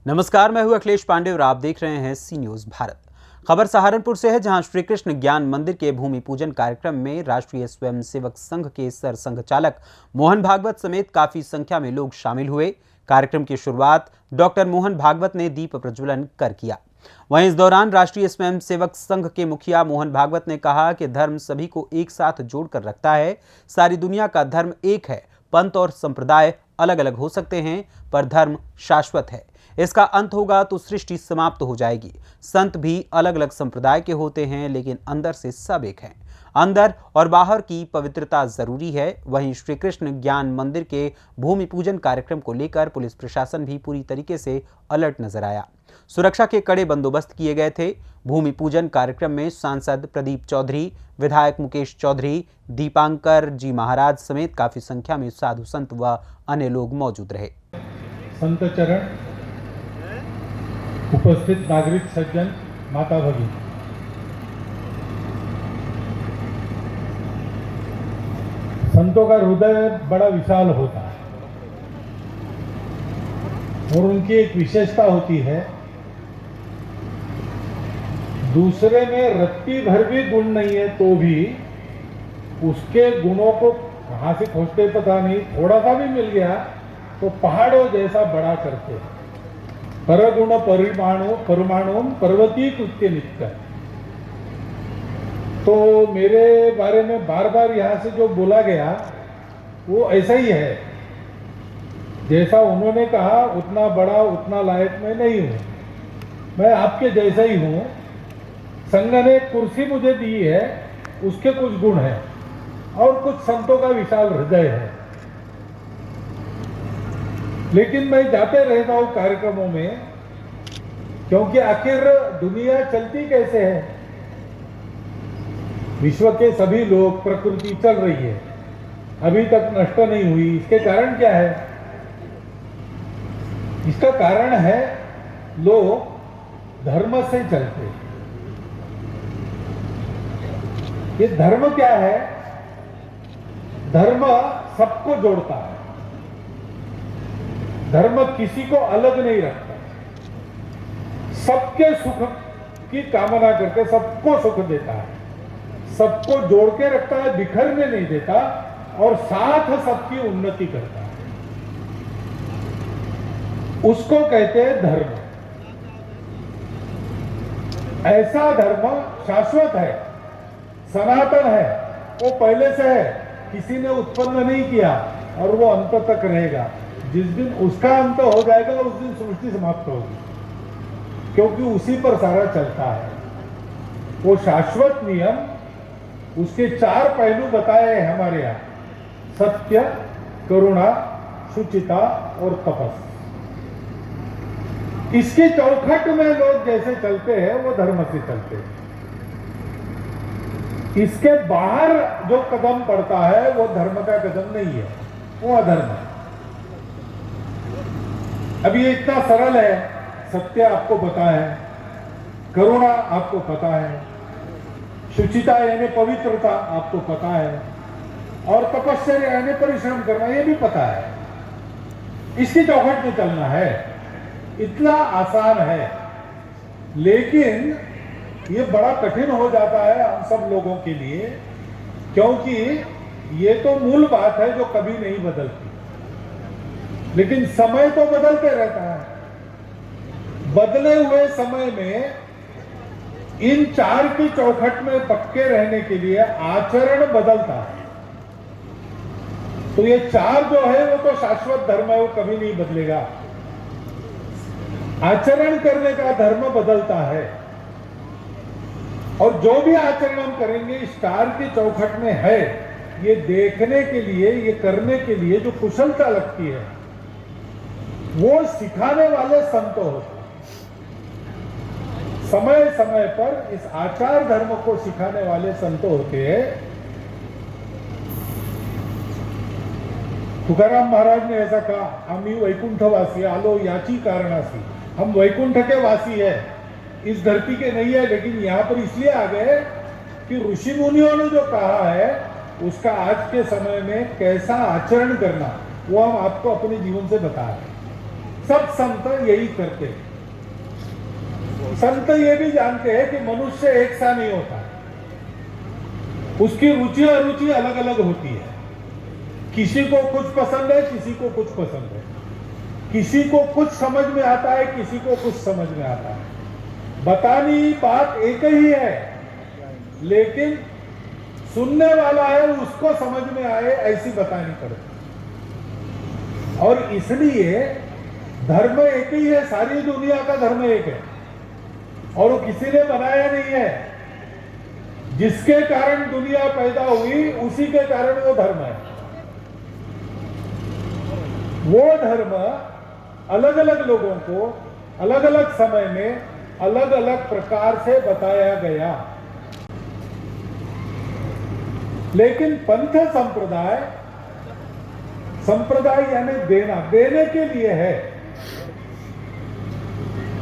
नमस्कार, मैं हूं अखिलेश पांडे और आप देख रहे हैं सी न्यूज भारत। खबर सहारनपुर से है, जहां श्री कृष्ण ज्ञान मंदिर के भूमि पूजन कार्यक्रम में राष्ट्रीय स्वयंसेवक संघ के सर संघ चालक मोहन भागवत समेत काफी संख्या में लोग शामिल हुए। कार्यक्रम की शुरुआत डॉक्टर मोहन भागवत ने दीप प्रज्वलन कर किया। वहीं इस दौरान राष्ट्रीय स्वयंसेवक संघ के मुखिया मोहन भागवत ने कहा कि धर्म सभी को एक साथ जोड़कर रखता है। सारी दुनिया का धर्म एक है। पंथ और संप्रदाय अलग अलग हो सकते हैं, पर धर्म शाश्वत है। इसका अंत होगा तो सृष्टि समाप्त हो जाएगी। संत भी अलग अलग संप्रदाय के होते हैं, लेकिन अंदर से सब एक हैं। अंदर और बाहर की पवित्रता जरूरी है। वहीं श्री कृष्ण ज्ञान मंदिर के भूमि पूजन कार्यक्रम को लेकर पुलिस प्रशासन भी पूरी तरीके से अलर्ट नजर आया। सुरक्षा के कड़े बंदोबस्त किए गए थे। भूमि पूजन कार्यक्रम में सांसद प्रदीप चौधरी, विधायक मुकेश चौधरी, दीपांकर जी महाराज समेत काफी संख्या में साधु संत व अन्य लोग मौजूद रहे। संत चरण, उपस्थित नागरिक सज्जन, माता भगिनी, संतों का हृदय बड़ा विशाल होता है और उनकी एक विशेषता होती है, दूसरे में रत्ती भर भी गुण नहीं है तो भी उसके गुणों को कहां से खोजते पता नहीं, थोड़ा सा भी मिल गया तो पहाड़ों जैसा बड़ा करते हैं। परगुण परमाणु पर्वती कृत्य नित्य। तो मेरे बारे में बार बार यहां से जो बोला गया वो ऐसा ही है। जैसा उन्होंने कहा उतना बड़ा उतना लायक मैं नहीं हूं, मैं आपके जैसा ही हूं। संघ ने कुर्सी मुझे दी है, उसके कुछ गुण हैं और कुछ संतों का विशाल हृदय है। लेकिन मैं जाते रहता हूं कार्यक्रमों में, क्योंकि आखिर दुनिया चलती कैसे है। विश्व के सभी लोग, प्रकृति चल रही है, अभी तक नष्ट नहीं हुई। इसके कारण क्या है? इसका कारण है लोग धर्म से चलते। ये धर्म क्या है? धर्म सबको जोड़ता है। धर्म किसी को अलग नहीं रखता, सबके सुख की कामना करके सबको सुख देता है, सबको जोड़ के रखता है, बिखरने नहीं देता और साथ सबकी उन्नति करता है। उसको कहते हैं धर्म। ऐसा धर्म शाश्वत है, सनातन है, वो पहले से है, किसी ने उत्पन्न नहीं किया और वो अंत तक रहेगा। जिस दिन उसका अंत हो जाएगा उस दिन सृष्टि समाप्त होगी, क्योंकि उसी पर सारा चलता है। वो शाश्वत नियम, उसके 4 पहलू बताए हैं हमारे यहाँ: सत्य, करुणा, शुचिता और तपस्या। इसके चौखट में लोग जैसे चलते हैं वो धर्म से चलते हैं। इसके बाहर जो कदम पड़ता है वो धर्म का कदम नहीं है, वो अधर्म है। अब ये इतना सरल है। सत्य आपको पता है, करुणा आपको पता है, शुचिता यानी पवित्रता आपको पता है, और तपस्या यानी परिश्रम करना ये भी पता है। इसकी चौखट में चलना है, इतना आसान है। लेकिन ये बड़ा कठिन हो जाता है हम सब लोगों के लिए, क्योंकि ये तो मूल बात है जो कभी नहीं बदलती। लेकिन समय तो बदलते रहता है। बदले हुए समय में इन 4 की चौखट में पक्के रहने के लिए आचरण बदलता है। तो ये 4 जो है वो तो शाश्वत धर्म है, वो कभी नहीं बदलेगा। आचरण करने का धर्म बदलता है, और जो भी आचरण हम करेंगे इस 4 की चौखट में है, ये देखने के लिए, ये करने के लिए जो कुशलता लगती है वो सिखाने वाले संत होते हैं। समय समय पर इस आचार धर्म को सिखाने वाले संत होते हैं। तुकाराम महाराज ने ऐसा कहा, आम्ही वैकुंठवासी आलो याची कारणासी। हम वैकुंठ के वासी है, इस धरती के नहीं है, लेकिन यहां पर इसलिए आ गए कि ऋषि मुनियों ने जो कहा है उसका आज के समय में कैसा आचरण करना वो हम आपको अपने जीवन से बता रहे हैं। सब संत यही करते हैं। संत ये भी जानते हैं कि मनुष्य एक सा नहीं होता, उसकी रुचि अरुचि अलग अलग होती है। किसी को कुछ पसंद है, किसी को कुछ पसंद है, किसी को कुछ समझ में आता है, किसी को कुछ समझ में आता है। बतानी बात एक ही है, लेकिन सुनने वाला है उसको समझ में आए ऐसी बतानी पड़ती। और इसलिए धर्म एक ही है, सारी दुनिया का धर्म एक है, और वो किसी ने बनाया नहीं है। जिसके कारण दुनिया पैदा हुई उसी के कारण वो धर्म है। वो धर्म अलग अलग लोगों को अलग अलग समय में अलग अलग प्रकार से बताया गया। लेकिन पंथ संप्रदाय, संप्रदाय यानी देना, देने के लिए है,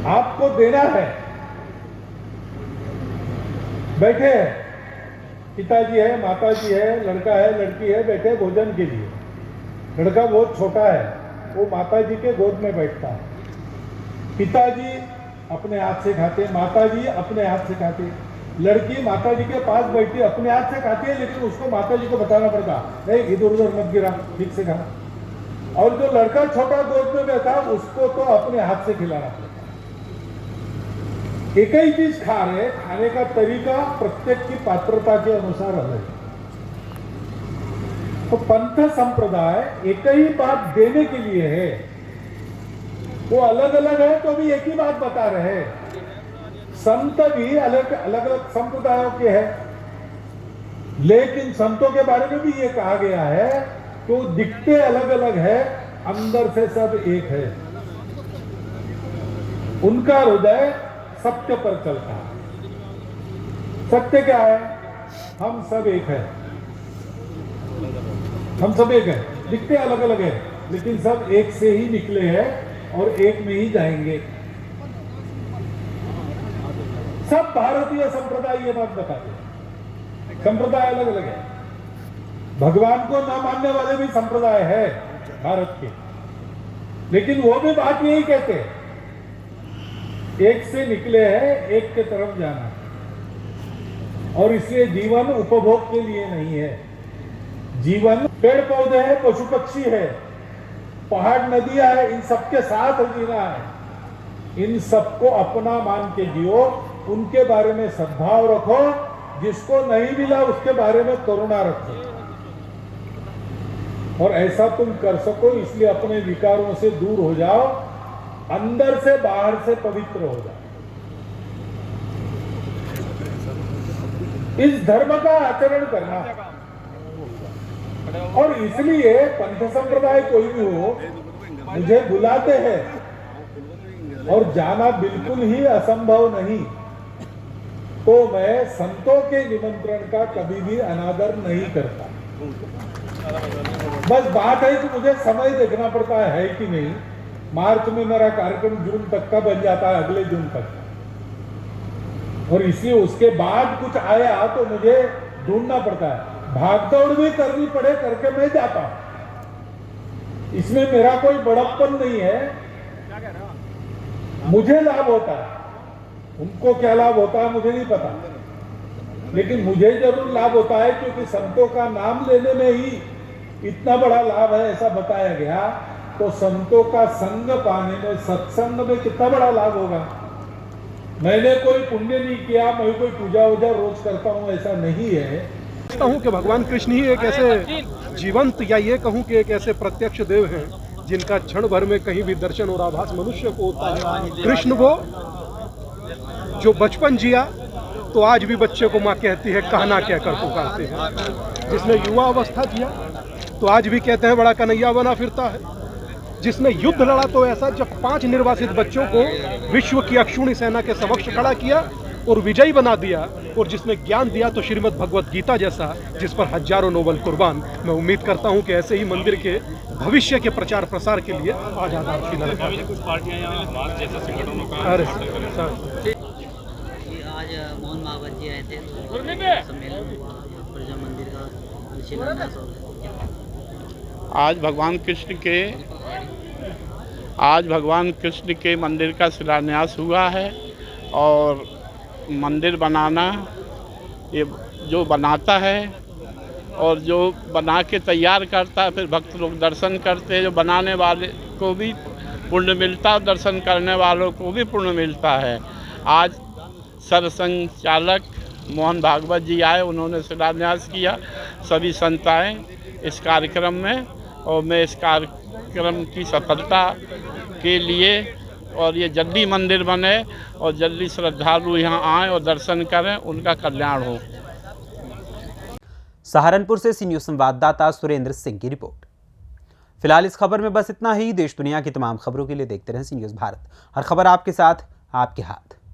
आपको देना है। बैठे हैं, पिताजी है, माताजी है, लड़का है, लड़की है, बैठे भोजन के लिए। लड़का बहुत छोटा है, वो माताजी के गोद में बैठता है। पिताजी अपने हाथ से खाते, माताजी अपने हाथ से खाते। लड़की माताजी के पास बैठी अपने हाथ से खाती है, लेकिन उसको माताजी को बताना पड़ता, नहीं इधर उधर मत गिरा, ठीक से खा। और जो लड़का छोटा गोद में बैठा उसको तो अपने हाथ से खिलाना पड़ता। एक ही चीज खा रहे, खाने का तरीका प्रत्येक की पात्रता के अनुसार अलग है। तो पंथ संप्रदाय एक ही बात देने के लिए है। वो अलग अलग है तो भी एक ही बात बता रहे हैं। संत भी अलग अलग संप्रदायों के हैं, लेकिन संतों के बारे में भी ये कहा गया है कि वो दिखते अलग अलग है, अंदर से सब एक है। उनका हृदय सत्य पर चलता है। सत्य क्या है? हम सब एक है, हम सब एक है। दिखते अलग अलग है, लेकिन सब एक से ही निकले हैं और एक में ही जाएंगे। सब भारतीय संप्रदाय ये बात बताते हैं। संप्रदाय अलग अलग है। भगवान को न मानने वाले भी संप्रदाय है भारत के, लेकिन वो भी बात यही कहते हैं, एक से निकले हैं, एक के तरफ जाना। और इसलिए जीवन उपभोग के लिए नहीं है। जीवन पेड़ पौधे हैं, पशु पक्षी है, पहाड़ नदियां है, इन सबके साथ जीना है। इन सबको अपना मान के जियो, उनके बारे में सद्भाव रखो, जिसको नहीं मिला उसके बारे में करुणा रखो। और ऐसा तुम कर सको, इसलिए अपने विकारों से दूर हो जाओ, अंदर से बाहर से पवित्र हो जाओ। इस धर्म का आचरण करना। और इसलिए पंथ संप्रदाय कोई भी हो, मुझे बुलाते हैं और जाना बिल्कुल ही असंभव नहीं, तो मैं संतों के निमंत्रण का कभी भी अनादर नहीं करता। बस बात है कि मुझे समय देखना पड़ता है कि नहीं। मार्च में मेरा कार्यक्रम जून तक का बन जाता है, अगले जून तक, और इसलिए उसके बाद कुछ आया तो मुझे ढूंढना पड़ता है। भागदौड़ भी करनी पड़े करके मैं जाता हूं। इसमें मेरा कोई बड़प्पन नहीं है। मुझे लाभ होता है, उनको क्या लाभ होता है मुझे नहीं पता, लेकिन मुझे जरूर लाभ होता है, क्योंकि संतों का नाम लेने में ही इतना बड़ा लाभ है ऐसा बताया गया। तो संतों का संग पाने में, सत्संग में कितना बड़ा लाभ होगा। मैंने कोई पुण्य नहीं किया, मैं कोई पूजा वूजा रोज करता हूं, ऐसा नहीं है। समझता हूँ कि भगवान कृष्ण ही एक ऐसे जीवंत, या ये कहूँ कि एक ऐसे प्रत्यक्ष देव हैं जिनका क्षण भर में कहीं भी दर्शन और आभास मनुष्य को होता है। कृष्ण वो जो बचपन जिया तो आज भी बच्चे को माँ कहती है कहना कहकर पुकारते हैं। जिसने युवा अवस्था जिया तो आज भी कहते हैं बड़ा कन्हैया बना फिरता है। जिसने युद्ध लड़ा तो ऐसा जब 5 निर्वासित बच्चों को विश्व की अक्षुणी सेना के समक्ष खड़ा किया और विजयी बना दिया, और जिसने ज्ञान दिया तो श्रीमद् भगवत गीता जैसा, जिस पर हजारों नोबल कुर्बान। मैं उम्मीद करता हूं कि ऐसे ही मंदिर के भविष्य के प्रचार प्रसार के लिए आज आधारशिला रखा। कुछ पार्टियां यहाँ जैसे संगठनों का अरे सर, आज मोहन भागवत जी आए थे तो सम्मेलन हुआ यहाँ पर, जो मंदिर का शिलान्यास हो गया। आज भगवान कृष्ण के आज भगवान कृष्ण के मंदिर का शिलान्यास हुआ है और मंदिर बनाना, ये जो बनाता है और जो बना के तैयार करता है, फिर भक्त लोग दर्शन करते हैं, जो बनाने वाले को भी पुण्य मिलता है, दर्शन करने वालों को भी पुण्य मिलता है। आज सरसंघ चालक मोहन भागवत जी आए, उन्होंने शिलान्यास किया, सभी संत आए इस कार्यक्रम में, और मैं इस कार्यक्रम की सफलता के लिए और ये जल्दी मंदिर बने और जल्दी श्रद्धालु यहाँ आएँ और दर्शन करें, उनका कल्याण हो। सहारनपुर से सी न्यूज़ संवाददाता सुरेंद्र सिंह की रिपोर्ट। फिलहाल इस खबर में बस इतना ही। देश दुनिया की तमाम खबरों के लिए देखते रहें सी न्यूज़ भारत। हर खबर आपके साथ, आपके हाथ।